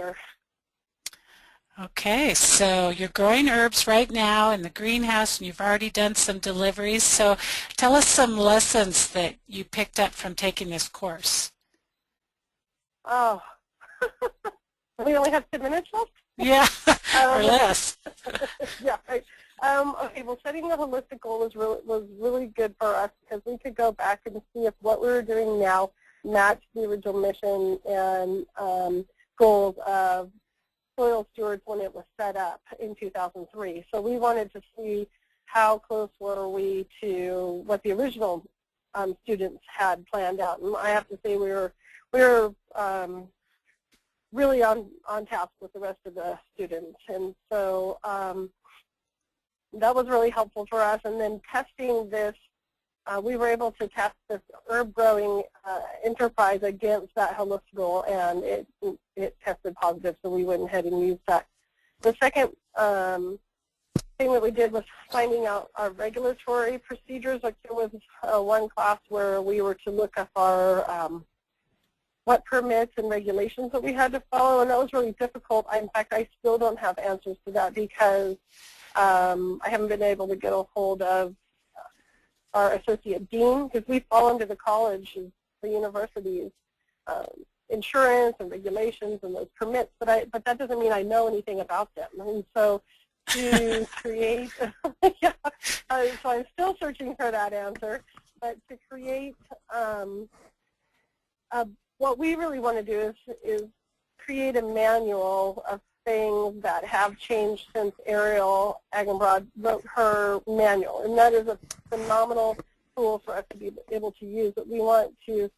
year. Okay, so you're growing herbs right now in the greenhouse and you've already done some deliveries. So tell us some lessons that you picked up from taking this course. Oh, we only have 10 minutes left? Yeah, or less. Yeah, right. Okay, well, setting the holistic goal was really good for us because we could go back and see if what we were doing now matched the original mission and goals of Soil Stewards when it was set up in 2003. So we wanted to see how close were we to what the original students had planned out. And I have to say we were really on task with the rest of the students. And so that was really helpful for us. And then testing this, we were able to test this herb growing enterprise against that holistic goal, and it tested positive, so we went ahead and used that. The second thing that we did was finding out our regulatory procedures. Like there was one class where we were to look up our what permits and regulations that we had to follow, and that was really difficult. In fact, I still don't have answers to that because I haven't been able to get a hold of our associate dean, because we fall under the colleges, the universities, insurance and regulations and those permits, but that doesn't mean I know anything about them. And so to create, yeah, so I'm still searching for that answer, but to create, what we really want to do is create a manual of things that have changed since Ariel Agenbrod wrote her manual, and that is a phenomenal tool for us to be able to use, but we want to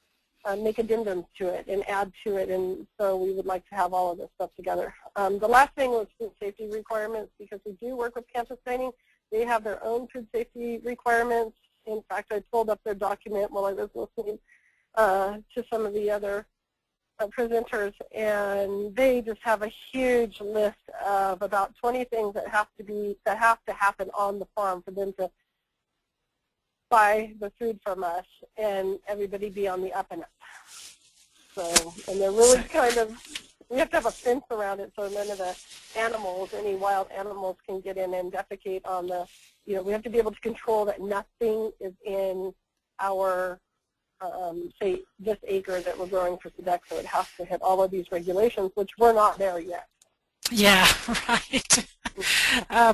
make addendums to it and add to it, and so we would like to have all of this stuff together. The last thing was food safety requirements, because we do work with Campus Dining. They have their own food safety requirements. In fact, I pulled up their document while I was listening to some of the other presenters, and they just have a huge list of about 20 things that have to happen on the farm for them to buy the food from us and everybody be on the up and up. So, and they're really kind of, we have to have a fence around it so none of the animals, any wild animals, can get in and defecate on the, we have to be able to control that nothing is in our say this acre that we're growing for Sodexo. It has to hit all of these regulations, which we're not there yet. Yeah, right.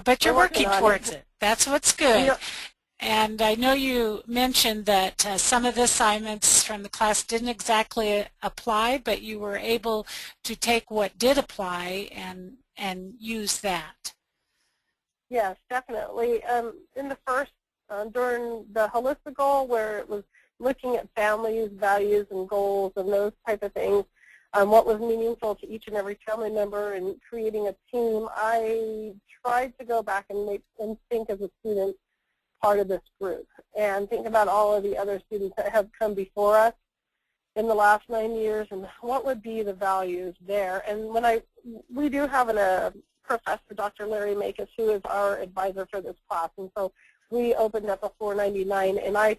But you're working towards it. That's what's good. Yeah. And I know you mentioned that some of the assignments from the class didn't exactly apply, but you were able to take what did apply and use that. Yes, definitely. In the first, during the holistic goal, where it was looking at families, values, and goals, and those type of things, what was meaningful to each and every family member, and creating a team, I tried to go back and think as a student part of this group, and think about all of the other students that have come before us in the last 9 years, and what would be the values there. And we do have a professor, Dr. Larry Makis, who is our advisor for this class, and so we opened up a 499, and I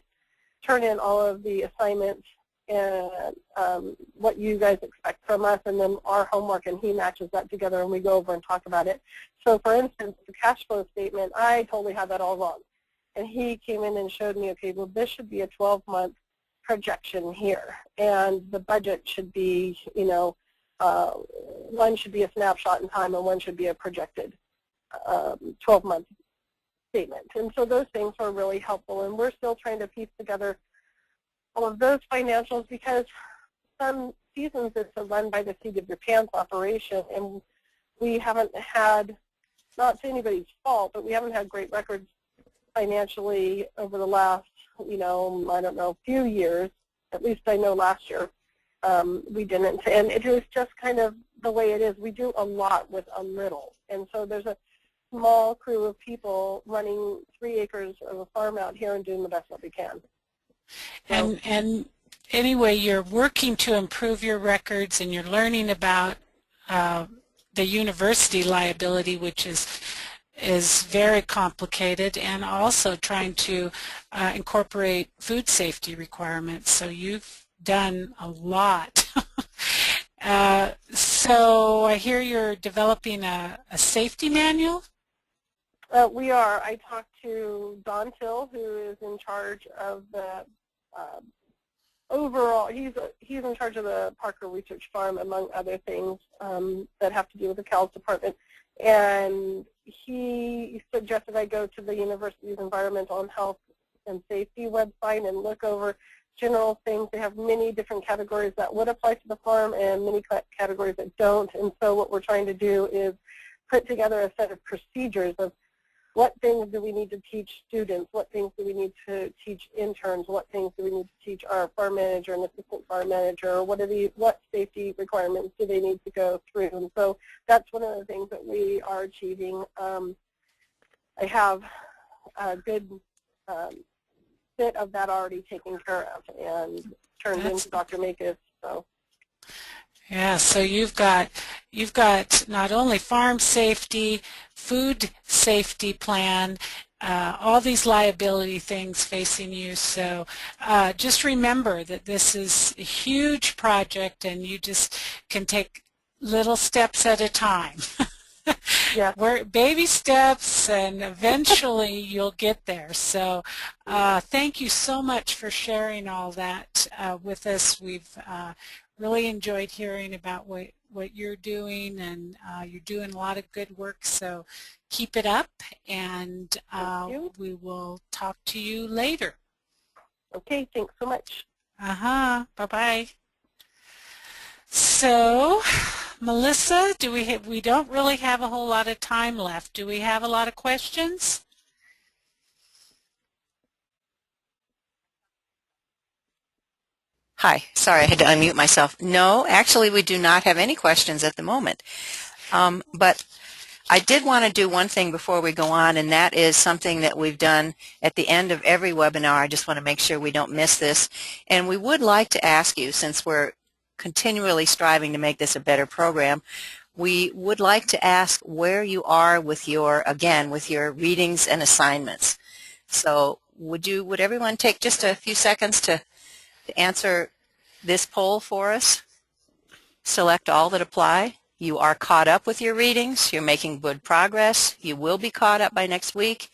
turn in all of the assignments and what you guys expect from us, and then our homework, and he matches that together, and we go over and talk about it. So for instance, the cash flow statement, I totally had that all wrong. And he came in and showed me, okay, well, this should be a 12-month projection here, and the budget should be, one should be a snapshot in time, and one should be a projected 12-month statement. And so those things are really helpful, and we're still trying to piece together all of those financials, because some seasons it's a run by the seat of your pants operation, and we haven't had, not to anybody's fault, but we haven't had great records financially over the last, I don't know, few years. At least I know last year we didn't, and it is just kind of the way it is. We do a lot with a little, and so there's a small crew of people running 3 acres of a farm out here and doing the best that we can. So, and anyway, you're working to improve your records, and you're learning about the university liability, which is very complicated, and also trying to incorporate food safety requirements. So you've done a lot. So I hear you're developing a safety manual? We are. I talked to Don Till, who is in charge of the overall, he's in charge of the Parker Research Farm, among other things that have to do with the CALS department. And he suggested I go to the university's environmental and health and safety website and look over general things. They have many different categories that would apply to the farm and many categories that don't. And so what we're trying to do is put together a set of procedures of what things do we need to teach students, what things do we need to teach interns, what things do we need to teach our farm manager and assistant farm manager, what safety requirements do they need to go through. And so that's one of the things that we are achieving. I have a good bit of that already taken care of and turned into Dr. Makis. So. Yeah, so you've got not only farm safety, food safety plan, all these liability things facing you. So just remember that this is a huge project and you just can take little steps at a time. Yeah. We're baby steps, and eventually you'll get there. So thank you so much for sharing all that with us. We've really enjoyed hearing about what you're doing, and you're doing a lot of good work. So keep it up, and we will talk to you later. Okay, thanks so much. Bye-bye. So, Melissa, we don't really have a whole lot of time left. Do we have a lot of questions? Hi, sorry, I had to unmute myself. No, actually we do not have any questions at the moment. But I did want to do one thing before we go on, and that is something that we've done at the end of every webinar. I just want to make sure we don't miss this. And we would like to ask you, since we're continually striving to make this a better program, we would like to ask where you are with your readings and assignments. So would everyone take just a few seconds to answer this poll for us? Select all that apply. You are caught up with your readings. You're making good progress. You will be caught up by next week.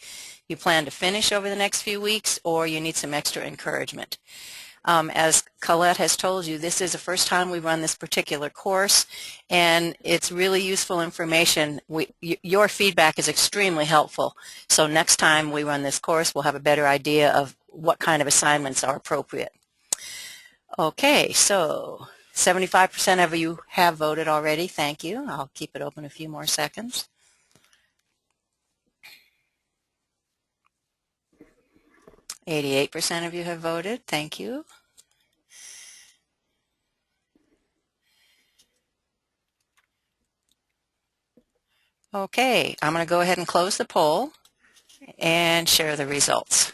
You plan to finish over the next few weeks, or you need some extra encouragement. As Colette has told you, this is the first time we run this particular course, and it's really useful information. Your feedback is extremely helpful. So next time we run this course, we'll have a better idea of what kind of assignments are appropriate. Okay, so 75% of you have voted already. Thank you. I'll keep it open a few more seconds. %8 of you have voted. Thank you. Okay, I'm going to go ahead and close the poll and share the results.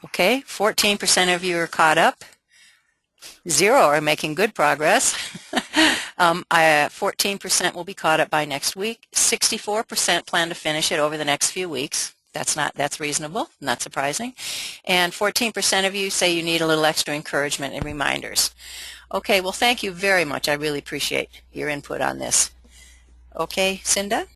Okay, 14% of you are caught up. 0 are making good progress. 14% will be caught up by next week. 64% plan to finish it over the next few weeks. That's reasonable, not surprising. And 14% of you say you need a little extra encouragement and reminders. Okay, well, thank you very much. I really appreciate your input on this. Okay, Cinda?